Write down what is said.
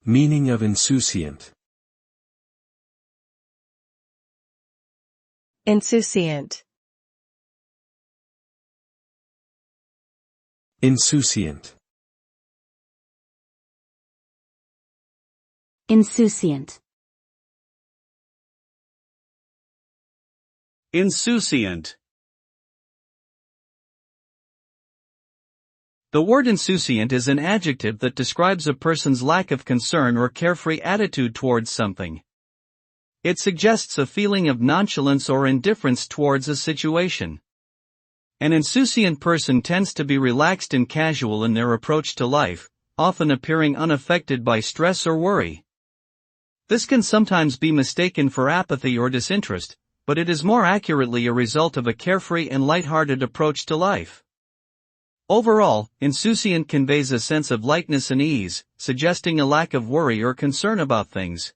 Meaning of insouciant. Insouciant. Insouciant. Insouciant. Insouciant. The word insouciant is an adjective that describes a person's lack of concern or carefree attitude towards something. It suggests a feeling of nonchalance or indifference towards a situation. An insouciant person tends to be relaxed and casual in their approach to life, often appearing unaffected by stress or worry. This can sometimes be mistaken for apathy or disinterest, but it is more accurately a result of a carefree and lighthearted approach to life. Overall, insouciant conveys a sense of lightness and ease, suggesting a lack of worry or concern about things.